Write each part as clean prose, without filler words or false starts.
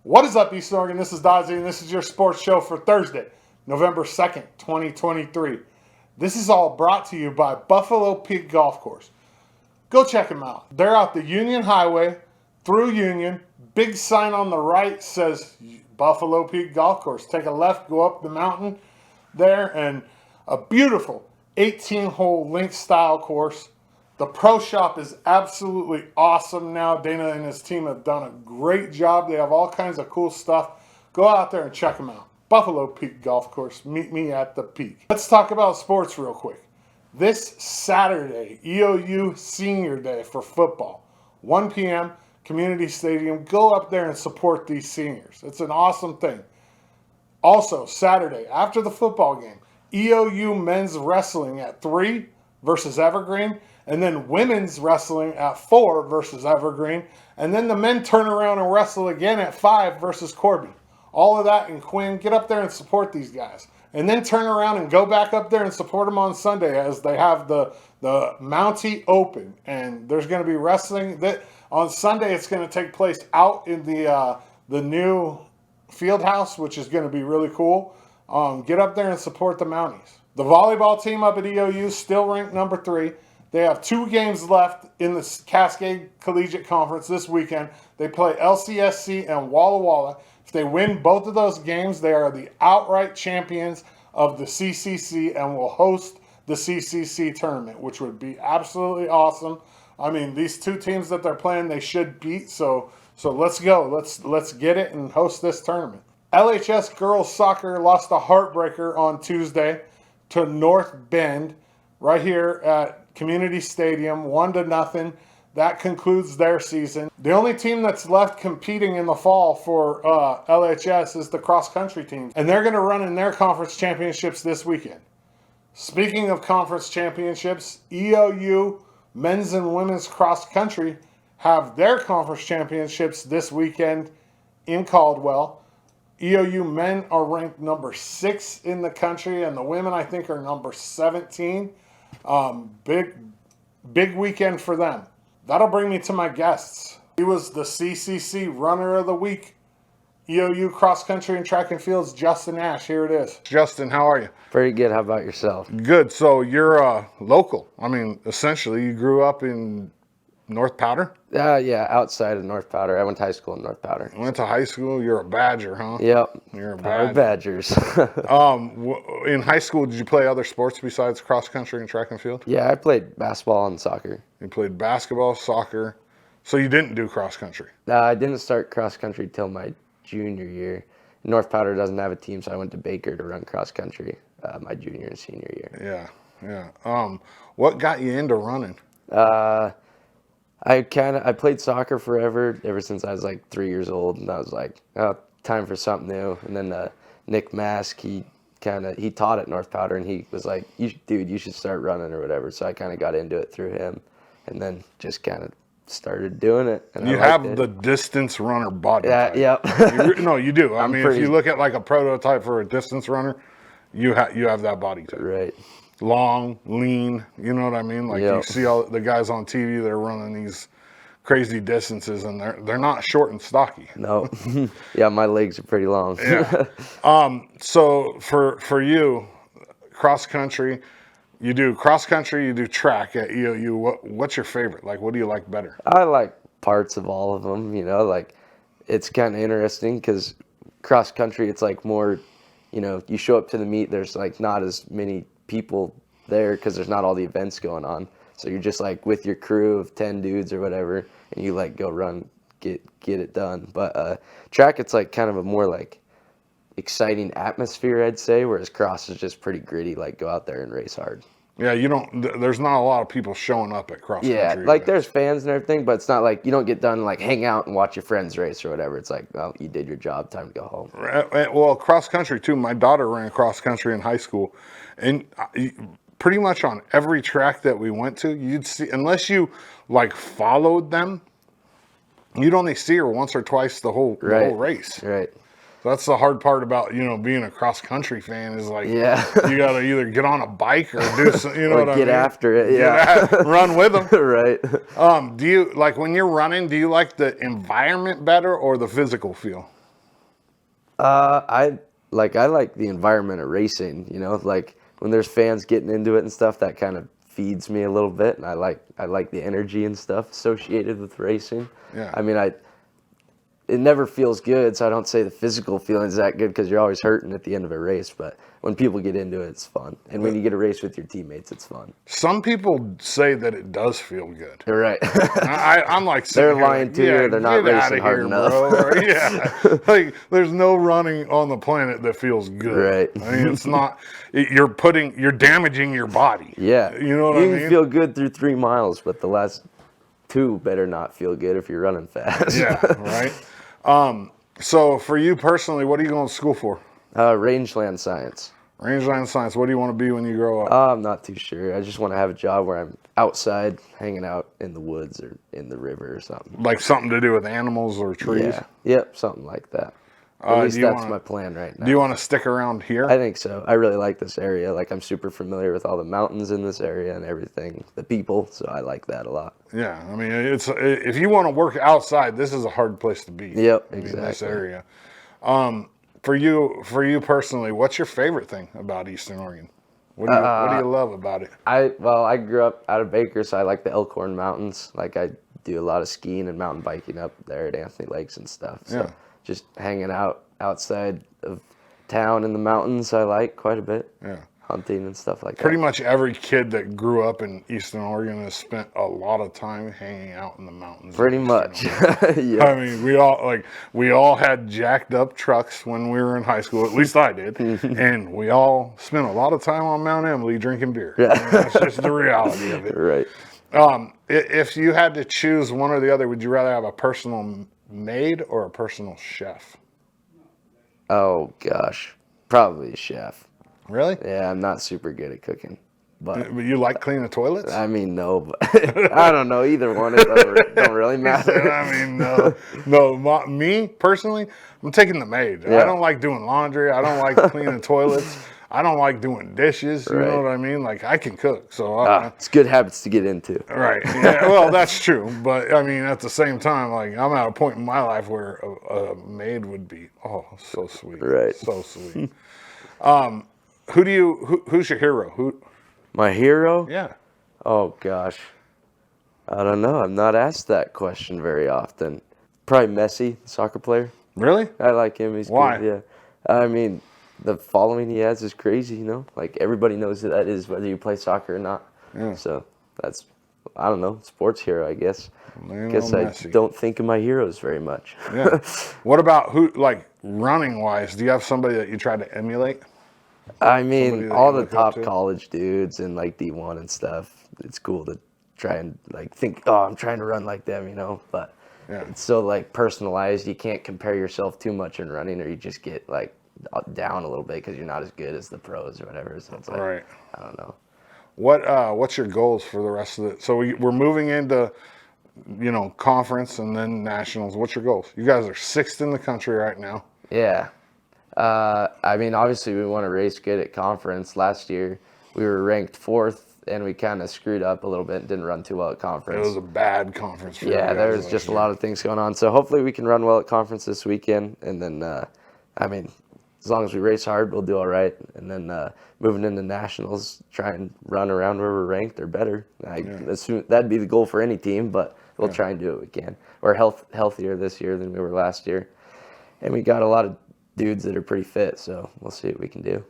What is up, East Oregon? This is Dodzy, and this is your sports show for Thursday, November 2nd, 2023. This is all brought to you by Buffalo Peak Golf Course. Go check them out. They're out the Union Highway through Union. Big sign on the right says Buffalo Peak Golf Course. Take a left, go up the mountain there, and a beautiful 18-hole link-style course. The pro shop is absolutely awesome now. Dana and his team have done a great job. They have all kinds of cool stuff. Go out there and check them out. Buffalo Peak Golf Course. Meet me at the peak. Let's talk about sports real quick. This Saturday, EOU Senior Day for football. 1 p.m., Community Stadium. Go up there and support these seniors. It's an awesome thing. Also, Saturday, after the football game, EOU men's wrestling at 3 versus Evergreen. And then women's wrestling at 4 versus Evergreen. And then the men turn around and wrestle again at 5 versus Corby. All of that in Quinn. Get up there and support these guys. And then turn around and go back up there and support them on Sunday as they have the Mountie Open. And there's going to be wrestling. On Sunday, it's going to take place out in the new field house, which is going to be really cool. Get up there and support the Mounties. The volleyball team up at EOU still ranked number 3. They have 2 games left in the Cascade Collegiate Conference this weekend. They play LCSC and Walla Walla. If they win both of those games, they are the outright champions of the CCC and will host the CCC tournament, which would be absolutely awesome. I mean, these 2 teams that they're playing, they should beat. So let's go. Let's get it and host this tournament. LHS girls soccer lost a heartbreaker on Tuesday to North Bend right here at Community Stadium, 1-0. That concludes their season. The only team that's left competing in the fall for LHS is the cross-country team, and they're going to run in their conference championships this weekend. Speaking of conference championships, EOU men's and women's cross-country have their conference championships this weekend in Caldwell. EOU men are ranked number 6 in the country, and the women, I think, are number 17. Big weekend for them. That'll bring me to my guests. He was the CCC Runner of the Week. EOU Cross Country and Track and Field's Justin Ash. Here it is. Justin, how are you? Pretty good. How about yourself? Good. So you're local. I mean, essentially, you grew up in North Powder? Yeah, outside of North Powder. I went to high school in North Powder. Went to high school. You're a Badger, huh? Yep. You're a Powder Badger. Badgers. In high school, did you play other sports besides cross country and track and field? Yeah, I played basketball and soccer. You played basketball, soccer. So you didn't do cross country? I didn't start cross country till my junior year. North Powder doesn't have a team, so I went to Baker to run cross country my junior and senior year. Yeah. What got you into running? I played soccer ever since I was like 3 years old, and I was like, oh, time for something new. And then Nick Mask, he taught at North Powder, and he was like, you should start running or whatever. So I kind of got into it through him, and then just kind of started doing it. And you have the distance runner body type. Yeah. No, you do. I mean, if you look at like a prototype for a distance runner, you have that body type. Right. Long, lean, you know what I mean? Like You see all the guys on TV, they're running these crazy distances, and they're not short and stocky. No. Yeah, my legs are pretty long. Yeah. So for you, cross country, you do cross country, you do track at EOU. What's your favorite? Like, what do you like better? I like parts of all of them, like it's kind of interesting because cross country, it's like more, you show up to the meet, there's like not as many people there because there's not all the events going on. So you're just like with your crew of 10 dudes or whatever, and you like go run, get it done. But track, it's like kind of a more like exciting atmosphere, I'd say, whereas cross is just pretty gritty, like go out there and race hard. Yeah, there's not a lot of people showing up at cross country. Yeah, like there's fans and everything, but it's not like you don't get done like hang out and watch your friends race or whatever. It's like, well, you did your job, time to go home. Well, cross country too. My daughter ran cross country in high school, and pretty much on every track that we went to, you'd see, unless you like followed them, you'd only see her once or twice the whole race. Right. That's the hard part about, being a cross-country fan is like, you got to either get on a bike or do something, what I mean? Get after it, run with them. Right. Do you, like when you're running, do you like the environment better or the physical feel? I like the environment of racing, like when there's fans getting into it and stuff, that kind of feeds me a little bit, and I like the energy and stuff associated with racing. Yeah. I mean, it never feels good, so I don't say the physical feeling is that good because you're always hurting at the end of a race, but when people get into it, it's fun. And when you get a race with your teammates, it's fun. Some people say that it does feel good. You're right. I'm like, they're lying to you. They're not racing hard enough. Bro. Yeah, like there's no running on the planet that feels good. Right. I mean, it's not. You're damaging your body. Yeah. You know what I mean? You can feel good through 3 miles, but the last 2 better not feel good if you're running fast. Yeah. Right. So for you personally, what are you going to school for? Rangeland science. Rangeland science. What do you want to be when you grow up? I'm not too sure. I just want to have a job where I'm outside, hanging out in the woods or in the river or something. Like something to do with animals or trees? Yeah. Yep, something like that. At least that's my plan right now. Do you want to stick around here? I think so. I really like this area. Like, I'm super familiar with all the mountains in this area and everything, the people, so I like that a lot. Yeah, I mean, if you want to work outside, this is a hard place to be. Yep, exactly. In this area. For you personally, what's your favorite thing about Eastern Oregon? What do you love about it? I grew up out of Baker, so I like the Elkhorn Mountains. Like, I do a lot of skiing and mountain biking up there at Anthony Lakes and stuff. So yeah. Just hanging out outside of town in the mountains, I like quite a bit. Yeah. Hunting and stuff like that. Pretty much every kid that grew up in Eastern Oregon has spent a lot of time hanging out in the mountains. Pretty much. Yeah. I mean, we all had jacked up trucks when we were in high school. At least I did, and we all spent a lot of time on Mount Emily drinking beer. Yeah. I mean, that's just the reality of it. Right. If you had to choose one or the other, would you rather have a personal maid or a personal chef? Oh gosh, probably a chef. Really? Yeah, I'm not super good at cooking, but you like cleaning toilets? I mean, no, but I don't know either one. It don't really matter. I mean, no. Me personally, I'm taking the maid. Yeah. I don't like doing laundry. I don't like cleaning toilets. I don't like doing dishes. You know what I mean? Like, I can cook, so it's good habits to get into. Right. Yeah. Well, that's true, but I mean, at the same time, like, I'm at a point in my life where a maid would be so sweet. Right. So sweet. Who's your hero? My hero? Yeah. Oh gosh, I don't know. I'm not asked that question very often. Probably Messi, the soccer player. Really? I like him. He's Why? good. Yeah. I mean, the following he has is crazy. Like everybody knows who that is, whether you play soccer or not. Yeah. So that's, I don't know, sports hero, I guess. Lionel Guess Messi. I don't think of my heroes very much. Yeah. What about running wise? Do you have somebody that you try to emulate? I mean, all the top to? college dudes and like D1 and stuff. It's cool to try and like think, oh, I'm trying to run like them, But it's so like personalized. You can't compare yourself too much in running, or you just get like down a little bit because you're not as good as the pros or whatever. So it's like, right. I don't know. What's your goals for the rest of it? So we're moving into, conference and then nationals. What's your goals? You guys are 6th in the country right now. Yeah. I mean, obviously we want to race good at conference. Last year we were ranked 4th and we kind of screwed up a little bit and didn't run too well at conference. It was a bad conference for you guys. There was just a lot of things going on. So hopefully we can run well at conference this weekend. And then, I mean, as long as we race hard, we'll do all right. And then moving into nationals, try and run around where we're ranked or better. That'd be the goal for any team, but we'll try and do what we can. We're healthier this year than we were last year. And we got a lot of dudes that are pretty fit, so we'll see what we can do.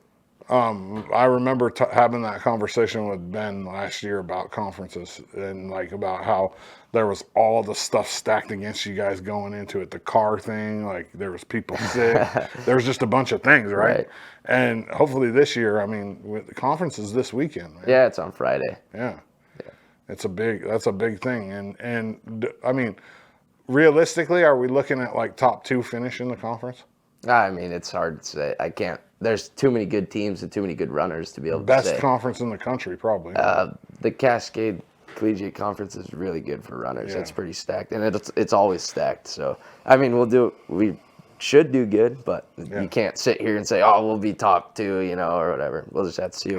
I remember having that conversation with Ben last year about conferences and like about how there was all the stuff stacked against you guys going into it. The car thing, like there was people sick. There was just a bunch of things, right? And hopefully this year, I mean, with the conferences this weekend. Right? Yeah, it's on Friday. Yeah. That's a big thing. And I mean, realistically, are we looking at like top 2 finish in the conference? I mean, it's hard to say. I can't. There's too many good teams and too many good runners to be able to say. Best conference in the country, probably. The Cascade Collegiate Conference is really good for runners. Yeah. It's pretty stacked, and it's always stacked. So, I mean, we should do good, but you can't sit here and say, oh, we'll be top 2, or whatever. We'll just have to see.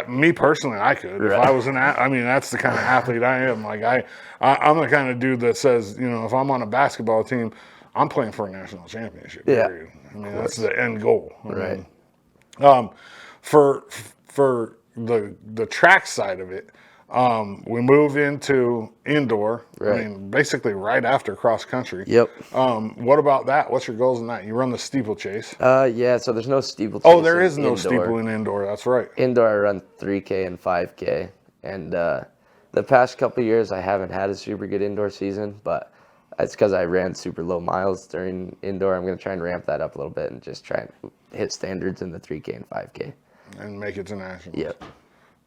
Me personally, I could. Right. If I was that's the kind of athlete I am. Like I'm the kind of dude that says, if I'm on a basketball team, I'm playing for a national championship. Yeah. Period. I mean, that's the end goal. I Right. mean, for the track side of it, we move into indoor. Right. I mean, basically right after cross country. Yep. What about that? What's your goals in that? You run the steeplechase. Yeah, so there's no steeplechase. Oh, there is no indoor. steeple in indoor. That's right. Indoor, I run 3K and 5K. And the past couple of years, I haven't had a super good indoor season, but it's because I ran super low miles during indoor. I'm going to try and ramp that up a little bit and just try and hit standards in the 3K and 5K. And make it to nationals. Yep.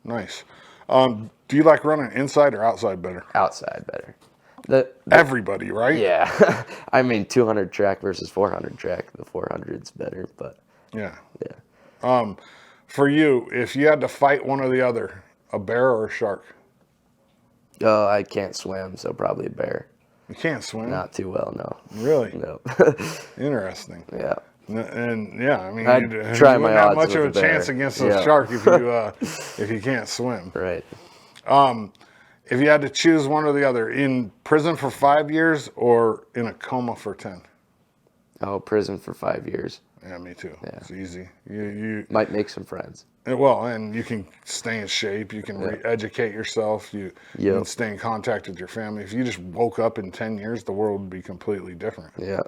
Nice. Do you like running inside or outside better? Outside better. Everybody, right? Yeah. I mean, 200 track versus 400 track. The 400's better, but Yeah. yeah. For you, if you had to fight one or the other, a bear or a shark? Oh, I can't swim, so probably a bear. You can't swim. Not too well, no. Really? No. Interesting. Yeah. And yeah, I mean, I'd you try wouldn't my have odds much of a with a bear. chance against a Yeah. shark if you can't swim. Right. If you had to choose one or the other, in prison for 5 years or in a coma for 10? Oh, prison for 5 years. Yeah, me too. Yeah. It's easy. You Might make some friends. well, and you can stay in shape. You can re-educate yourself. You can stay in contact with your family. If you just woke up in 10 years, the world would be completely different. Yeah.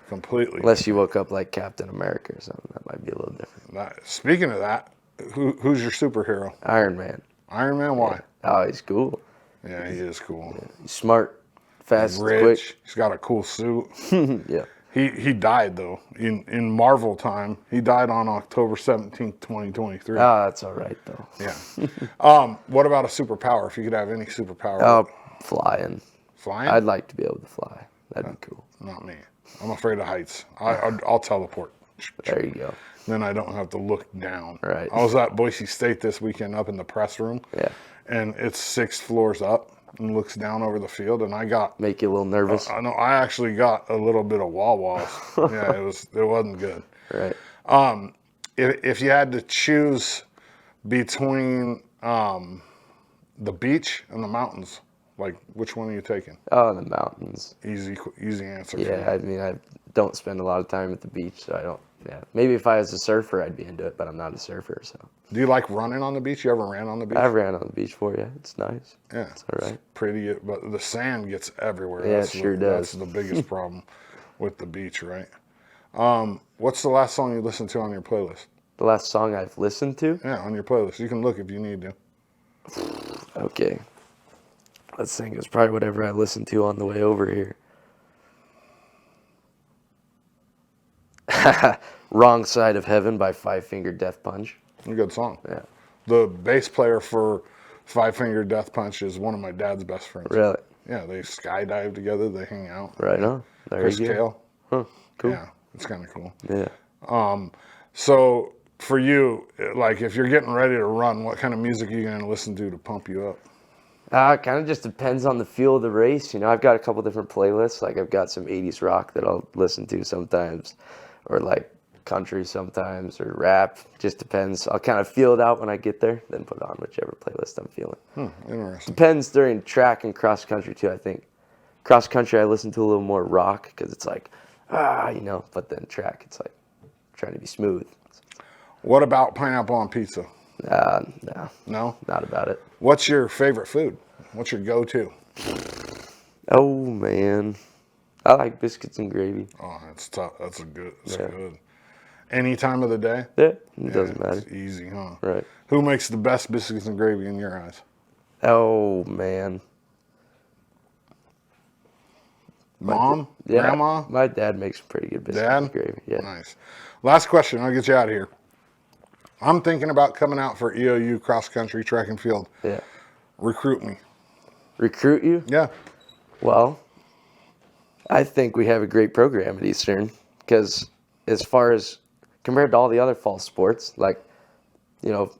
Completely. Unless you woke up like Captain America or something, that might be a little different. Speaking of that, who's your superhero? Iron Man. Iron Man? Why? Oh, he's cool. Yeah, he is cool. He's smart, fast, Rich. He's got a cool suit. quick. Yeah. He died though in Marvel time. He died on October 17th, 2023. Oh, that's all right though. Yeah. What about a superpower? If you could have any superpower, Oh, flying. flying? I'd like to be able to fly. That'd be cool. Not me. I'm afraid of heights. I'll teleport. There you go. Then I don't have to look down. Right. I was at Boise State this weekend up in the press room. Yeah. And it's 6 floors up and looks down over the field, and I got. Make you a little nervous. I know. I actually got a little bit of wah-wahs. Yeah, it wasn't good. Right. If you had to choose between the beach and the mountains, like which one are you taking? Oh, the mountains. Easy answer. Yeah, I mean, I don't spend a lot of time at the beach, so I don't. Yeah, maybe if I was a surfer, I'd be into it, but I'm not a surfer, so. Do you like running on the beach? You ever ran on the beach? I've ran on the beach for you. It's nice. Yeah, it's all right. Pretty, but the sand gets everywhere. Yeah, it sure does. That's the biggest problem with the beach, right? What's the last song you listened to on your playlist? The last song I've listened to? Yeah, on your playlist. You can look if you need to. Okay. Let's think. It's probably whatever I listened to on the way over here. Wrong Side of Heaven by Five Finger Death Punch. A good song. Yeah. The bass player for Five Finger Death Punch is one of my dad's best friends. Really? Yeah, they skydive together. They hang out. Right on. There Chris you go. Kale. Huh. Cool. Yeah, it's kind of cool. Yeah. So for you, like if you're getting ready to run, what kind of music are you going to listen to pump you up? It kind of just depends on the feel of the race. You know, I've got a couple different playlists. Like I've got some 80s rock that I'll listen to sometimes, or like country sometimes, or rap. Just depends. I'll kind of feel it out when I get there, then put on whichever playlist I'm feeling. Interesting. Depends during track and cross country too, I think. Cross country, I listen to a little more rock because it's like, you know, but then track, it's like trying to be smooth. What about pineapple on pizza? No. No? Not about it. What's your favorite food? What's your go-to? Oh, man. I like biscuits and gravy. Oh, that's tough. That's good. Any time of the day? Yeah, it doesn't matter. It's easy, huh? Right. Who makes the best biscuits and gravy in your eyes? Oh, man. Mom? Yeah, Grandma? my dad makes pretty good biscuits and gravy. Yeah. Nice. Last question. I'll get you out of here. I'm thinking about coming out for EOU cross country track and field. Yeah. Recruit me. Recruit you? Yeah. Well, I think we have a great program at Eastern because as far as compared to all the other fall sports, like, you know,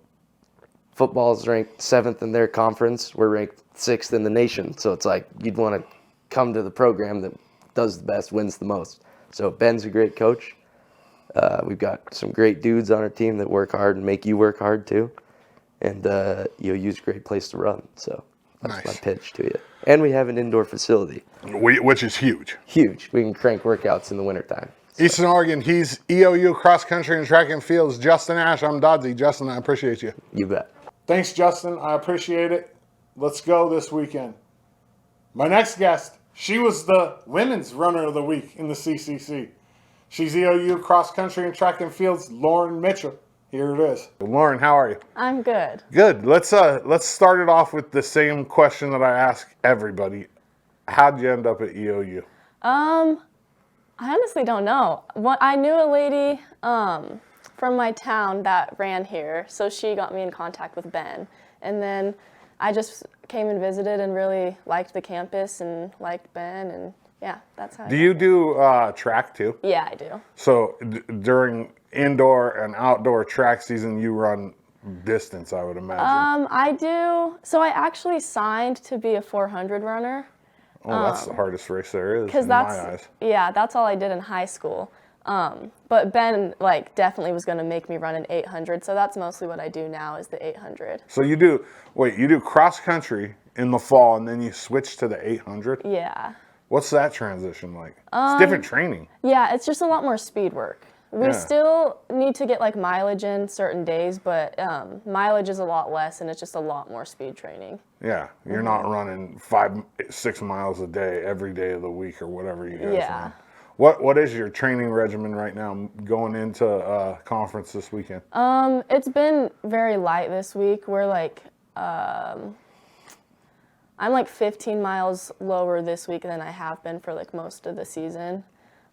football is ranked 7th in their conference. We're ranked 6th in the nation. So it's like you'd want to come to the program that does the best, wins the most. So Ben's a great coach. We've got some great dudes on our team that work hard and make you work hard too. And EOU's a great place to run. So That's my pitch to you. And we have an indoor facility. Which is huge. Huge. We can crank workouts in the wintertime. So. Eastern Oregon, he's EOU cross country and track and fields. Justin Ash, I'm Dodzy. Justin, I appreciate you. You bet. Thanks, Justin. I appreciate it. Let's go this weekend. My next guest, she was the women's runner of the week in the CCC. She's EOU cross country and track and fields, Lauryn Mitchell. Here it is. Lauryn, how are you? I'm good. Good. Let's start it off with the same question that I ask everybody. How'd you end up at EOU? I honestly don't know. I knew a lady from my town that ran here, so she got me in contact with Ben. And then I just came and visited and really liked the campus and liked Ben, and yeah, that's how. Do you do track too? Yeah, I do. So during indoor and outdoor track season, you run distance, I would imagine. I do. So I actually signed to be a 400 runner. Oh, that's the hardest race there is, in that's, my eyes. Yeah, that's all I did in high school. But Ben, definitely was going to make me run an 800, so that's mostly what I do now is the 800. So you do cross country in the fall, and then you switch to the 800? Yeah. What's that transition like? It's different training. Yeah, it's just a lot more speed work. We still need to get mileage in certain days, but mileage is a lot less, and it's just a lot more speed training. Yeah, you're not running 5-6 miles a day every day of the week or whatever you guys run. What is your training regimen right now going into conference this weekend? It's been very light this week. We're I'm 15 miles lower this week than I have been for most of the season.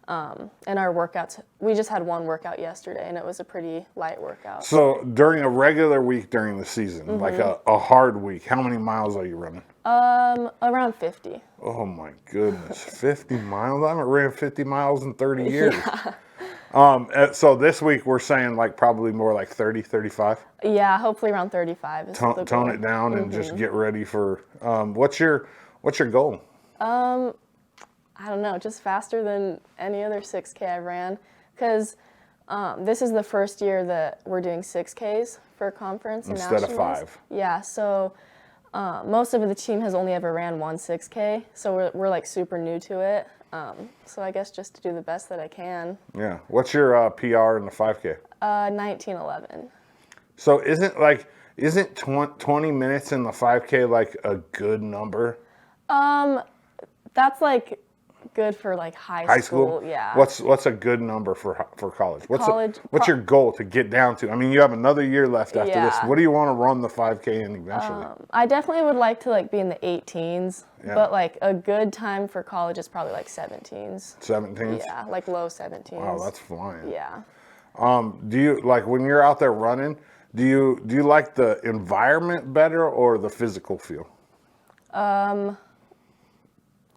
And our workouts, we just had one workout yesterday, and it was a pretty light workout. So during a regular week during the season, like a hard week, how many miles are you running? Around 50. Oh my goodness, 50 miles? I haven't ran 50 miles in 30 years. So this week we're saying probably more 30, 35? Yeah, hopefully around 35 is the goal. Tone it down and just get ready for, what's your goal? I don't know, just faster than any other 6K I've ran, because this is the first year that we're doing 6Ks for conference and instead nationals. of 5. Yeah, so most of the team has only ever ran one 6K, so we're super new to it. So I guess just to do the best that I can. Yeah. What's your PR in the 5K? 19:11. So isn't 20 minutes in the 5K a good number? That's good for high school. Yeah. What's a good number for college? What's your goal to get down to? I mean, you have another year left after this. What do you want to run the 5K in eventually? I definitely would like to be in the 18s, but a good time for college is probably 17s. 17s? Yeah, low 17s. Wow, that's flying. Yeah. Do you when you're out there running? Do you like the environment better or the physical feel?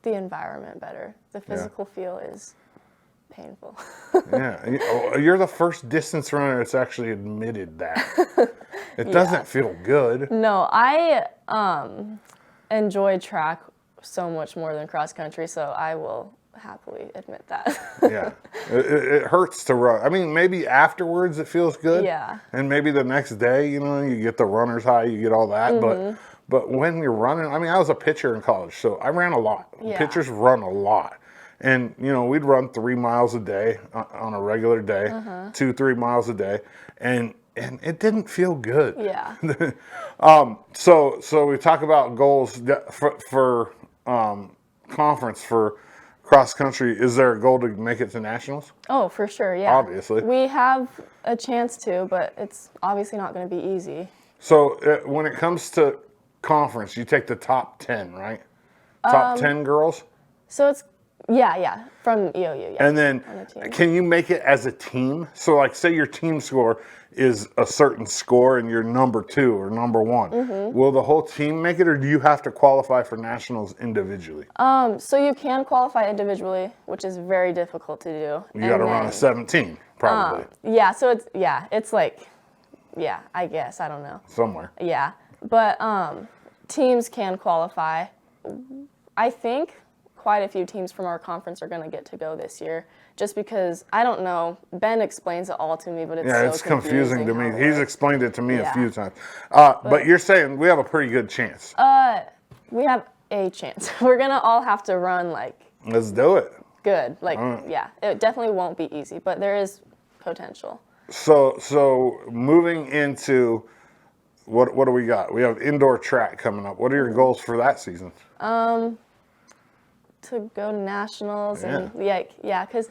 The environment better. The physical feel is painful. Yeah, you're the first distance runner that's actually admitted that. It doesn't feel good. No, I enjoy track so much more than cross country, so I will happily admit that. Yeah, it hurts to run. I mean, maybe afterwards it feels good. Yeah. And maybe the next day, you get the runner's high, you get all that, But when you're running, I mean, I was a pitcher in college, so I ran a lot. Yeah. Pitchers run a lot. And, we'd run 3 miles a day on a regular day, 2-3 miles a day. And it didn't feel good. Yeah. So we talk about goals for conference for cross country. Is there a goal to make it to nationals? Oh, for sure, yeah. Obviously. We have a chance to, but it's obviously not going to be easy. So when it comes to conference, you take the top 10, right? Top 10 girls? So it's, from EOU, yeah. And then can you make it as a team? So say your team score is a certain score and you're number 2 or number 1. Will the whole team make it, or do you have to qualify for nationals individually? So you can qualify individually, which is very difficult to do. You got to run a 17, probably. So it's I guess, I don't know. Somewhere. Yeah, but teams can qualify. I think quite a few teams from our conference are going to get to go this year, just because, I don't know, Ben explains it all to me, but it's so confusing to me. He's explained it to me a few times. But you're saying we have a pretty good chance. We have a chance. We're gonna all have to run like Let's do it. good. Like yeah, it definitely won't be easy, but there is potential. So moving into what do we got? We have indoor track coming up. What are your goals for that season? To go to nationals and yeah, because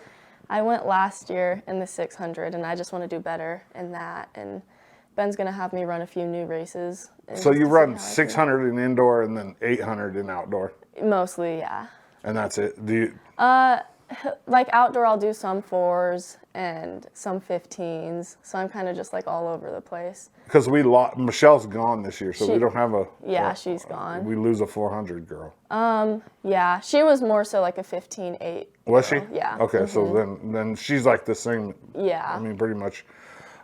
I went last year in the 600, and I just want to do better in that. And Ben's gonna have me run a few new races. So you run 600 in indoor and then 800 in outdoor. Mostly, yeah. And that's it. Do you? Like outdoor, I'll do some 4s and some 15s. So I'm kind of just like all over the place. Because Michelle's gone this year, so we don't have a. Yeah, she's gone. We lose a 400 girl. Yeah, she was more so like a 15-8. Was she? Yeah. Okay, so then she's like the same. Yeah. I mean, pretty much.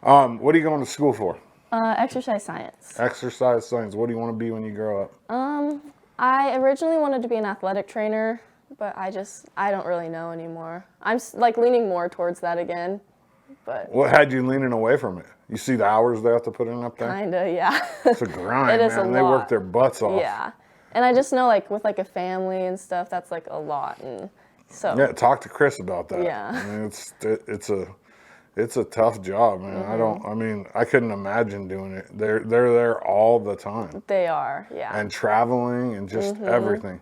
What are you going to school for? Exercise science. Exercise science. What do you want to be when you grow up? I originally wanted to be an athletic trainer, but I don't really know anymore. I'm like leaning more towards that again, but. What had you leaning away from it? You see the hours they have to put in up there? Kinda, yeah. It's a grind, It is man. a They work lot. their butts off. Yeah, and I just know like with like a family and stuff, that's like a lot, and so. Yeah, talk to Chris about that. Yeah. I mean, it's a tough job, man. I couldn't imagine doing it. They're there all the time. They are, yeah. And traveling and just everything.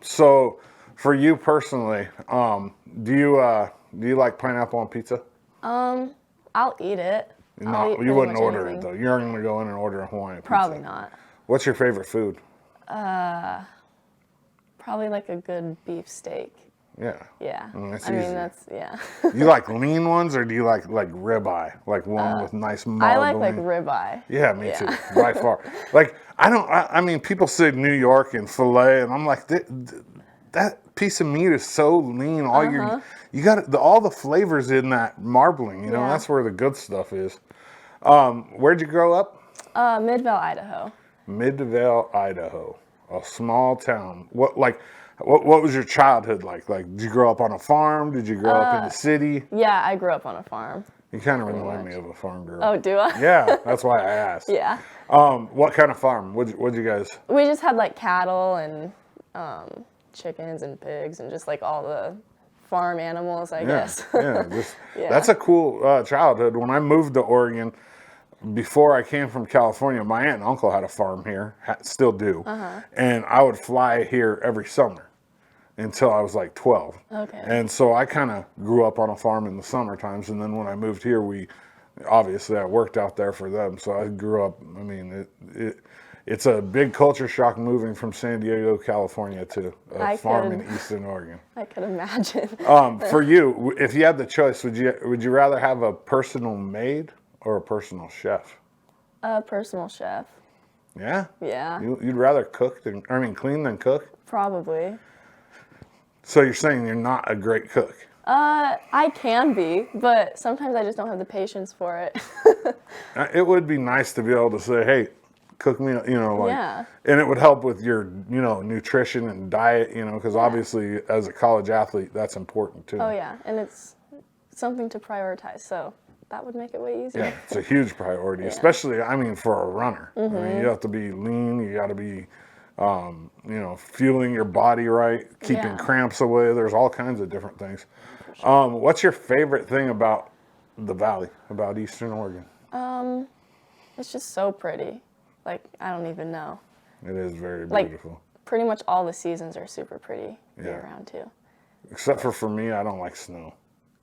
So for you personally, do you like pineapple on pizza? I'll eat it. No, you wouldn't order it though. You're not gonna go in and order a Hawaiian pizza. Probably not. What's your favorite food? Probably like a good beef steak. Yeah. Yeah. That's I mean, easy. that's, yeah. You like lean ones or do you like ribeye? Like one with nice I marbling? like ribeye. Yeah, me too, by far. Like, I mean, people say New York and filet, and I'm like, that piece of meat is so lean. You got all the flavors in that marbling, you know, Yeah. that's where the good stuff is. Where'd you grow up? Midvale, Idaho. Midvale, Idaho, a small town. What was your childhood like? Like, did you grow up on a farm? Did you grow up in the city? Yeah, I grew up on a farm. You kind of remind me of a farm girl. Oh, do I? Yeah, that's why I asked. Yeah. What kind of farm? What'd you guys? We just had like cattle and chickens and pigs and just like all the farm animals, I guess. That's a cool childhood. When I moved to Oregon, before I came from California, my aunt and uncle had a farm here, still do, and I would fly here every summer until I was like 12. Okay. And so I kind of grew up on a farm in the summer times, and then when I moved here, I worked out there for them, so I grew up. I mean, it's a big culture shock moving from San Diego, California to a farm in Eastern Oregon. I could imagine. For you, if you had the choice, would you rather have a personal maid or a personal chef? A personal chef. Yeah? Yeah. You'd rather clean than cook? Probably. So you're saying you're not a great cook? I can be, but sometimes I just don't have the patience for it. It would be nice to be able to say, hey, cook me, Yeah. and it would help with your, nutrition and diet, because obviously as a college athlete, that's important too. Oh yeah, and it's something to prioritize, so that would make it way easier. Yeah, it's a huge priority, especially, for a runner. I mean, you have to be lean, you got to be, fueling your body right, keeping cramps away. There's all kinds of different things. Sure. What's your favorite thing about the Valley, about Eastern Oregon? It's just so pretty. Like, I don't even know. It is very Like, beautiful. pretty much all the seasons are super pretty year round too. Except for me, I don't like snow.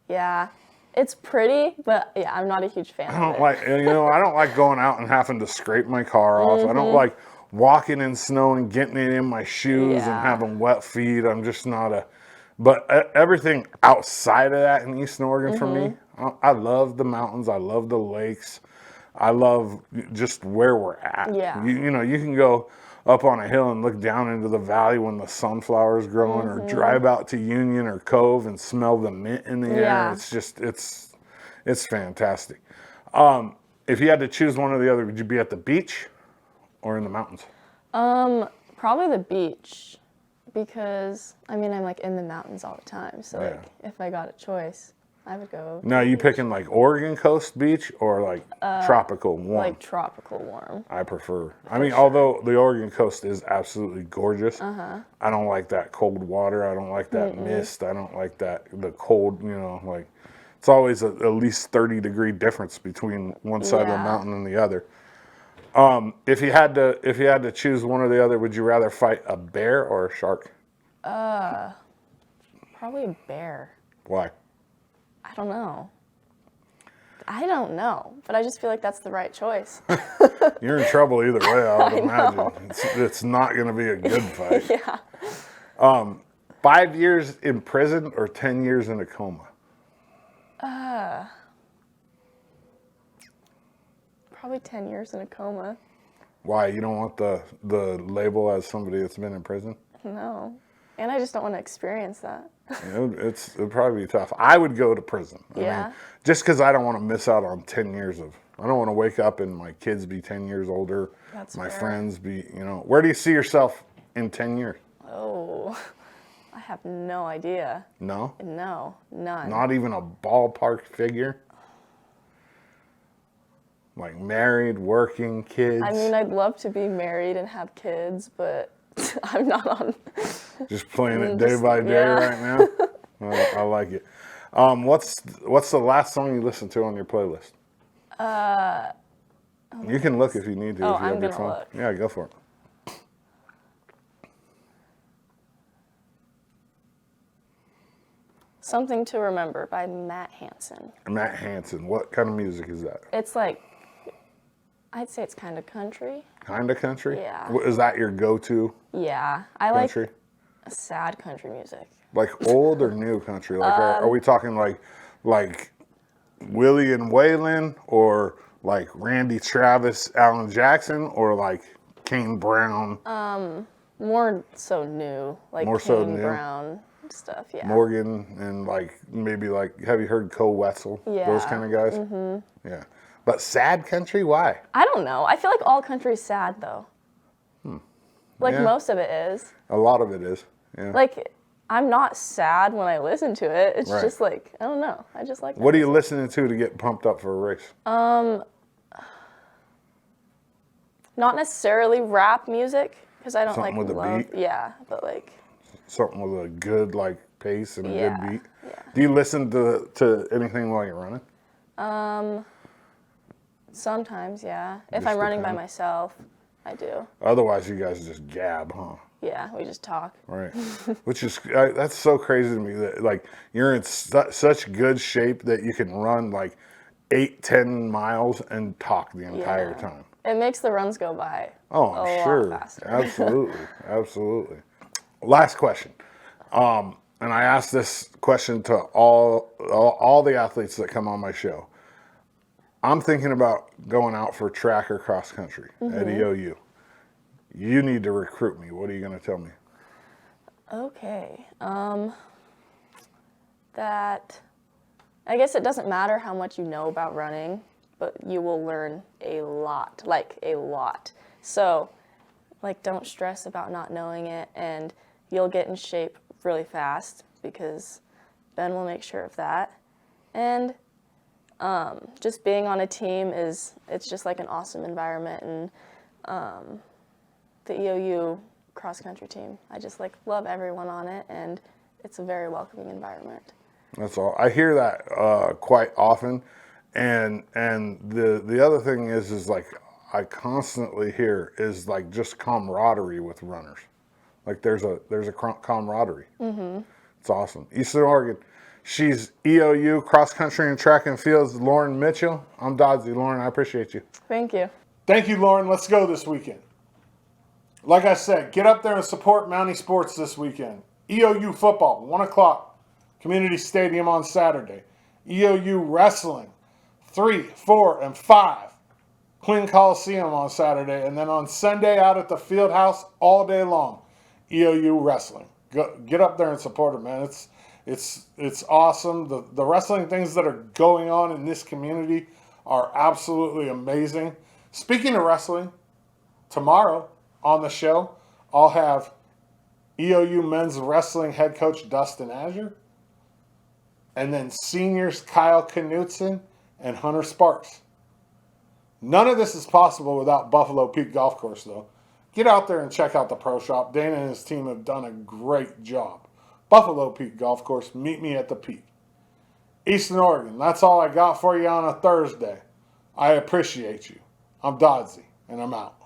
Yeah, it's pretty, but yeah, I'm not a huge fan I don't of it. like, I don't like going out and having to scrape my car off. I don't like walking in snow and getting it in my shoes and having wet feet. I'm just not but everything outside of that in Eastern Oregon for me, I love the mountains. I love the lakes. I love just where we're at. Yeah. You can go up on a hill and look down into the valley when the sunflower's growing, or drive out to Union or Cove and smell the mint in the air. It's just, it's fantastic. If you had to choose one or the other, would you be at the beach or in the mountains? Probably the beach, because I'm like in the mountains all the time. So like, if I got a choice. I would go. Now, you picking like Oregon coast beach or like tropical warm? Like tropical warm. I prefer. I mean, although the Oregon coast is absolutely gorgeous, I don't like that cold water. I don't like that mist. I don't like the cold. Like it's always at least 30-degree difference between one side of the mountain and the other. If you had to choose one or the other, would you rather fight a bear or a shark? Probably a bear. Why? I don't know. But I just feel like that's the right choice. You're in trouble either way, I would imagine. It's not going to be a good fight. Yeah. 5 years in prison or 10 years in a coma? Probably 10 years in a coma. Why? You don't want the label as somebody that's been in prison? No. And I just don't want to experience that. It'd probably be tough. I would go to prison. I mean, just because I don't want to miss out on 10 years of. I don't want to wake up and my kids be 10 years older. That's my fair. friends be. Where do you see yourself in 10 years? Oh, I have no idea. No. No, none. Not even a ballpark figure. Like married, working, kids. I mean, I'd love to be married and have kids, but I'm not on. Just playing it day by day right now. I like it. What's the last song you listened to on your playlist? You can look if you need to. Oh, if you I'm have your gonna phone. look. Yeah, go for it. Something to Remember by Matt Hansen. Matt Hansen. What kind of music is that? It's like, I'd say it's kind of country. Kind of country? Yeah. Is that your go-to Yeah, I country? like sad country music. Like old or new country? Like are we talking like Willie and Waylon, or like Randy Travis, Alan Jackson, or like Kane Brown? More so new, like More so Kane new? Brown stuff, yeah. Morgan and like maybe like, have you heard Cole Wetzel? Yeah. Those kind of guys? Mm-hmm. Yeah. But sad country, why? I don't know. I feel like all country's sad though. Like Yeah. most of it is. A lot of it is. Yeah. Like I'm not sad when I listen to it. It's Right. just like, I don't know. I just like What are you listening to get pumped up for a race? Not necessarily rap music because I don't Something like with a love. beat? Yeah, but like Something with a good like pace and a Yeah, good beat. yeah. Do you listen to anything while you're running? sometimes, yeah. If Just I'm running by depends. myself, I do. Otherwise, you guys just gab, huh? Yeah, we just talk. Right. Which is that's so crazy to me that like you're in such good shape that you can run like 8-10 miles and talk the entire Yeah. time. It makes the runs go by. Oh, a I'm lot sure. faster. Absolutely. Last question. And I ask this question to all the athletes that come on my show. I'm thinking about going out for track or cross country at EOU. You need to recruit me. What are you going to tell me? Okay. That I guess it doesn't matter how much you know about running, but you will learn a lot, like a lot. So, like don't stress about not knowing it, and you'll get in shape really fast because Ben will make sure of that. And just being on a team it's just like an awesome environment, and the EOU cross country team, I just like love everyone on it, and it's a very welcoming environment. That's all. I hear that quite often, and the other thing is like I constantly hear is like just camaraderie with runners. Like there's a camaraderie. Mm-hmm. It's awesome. Eastern Oregon. She's EOU cross country and track and fields. Lauryn Mitchell. I'm Dodzy. Lauryn, I appreciate you. Thank you. Thank you, Lauryn. Let's go this weekend. Like I said, get up there and support Mountie Sports this weekend. EOU football, 1 o'clock, Community Stadium on Saturday. EOU wrestling, 3, 4, and 5, Queen Coliseum on Saturday. And then on Sunday out at the field house all day long, EOU wrestling. Get up there and support it, man. It's awesome. The wrestling things that are going on in this community are absolutely amazing. Speaking of wrestling, tomorrow on the show, I'll have EOU men's wrestling head coach Dustin Azure and then seniors Kyle Knutson and Hunter Sparks. None of this is possible without Buffalo Peak Golf Course, though. Get out there and check out the pro shop. Dana and his team have done a great job. Buffalo Peak Golf Course, meet me at the Peak. Eastern Oregon, that's all I got for you on a Thursday. I appreciate you. I'm Dodsey, and I'm out.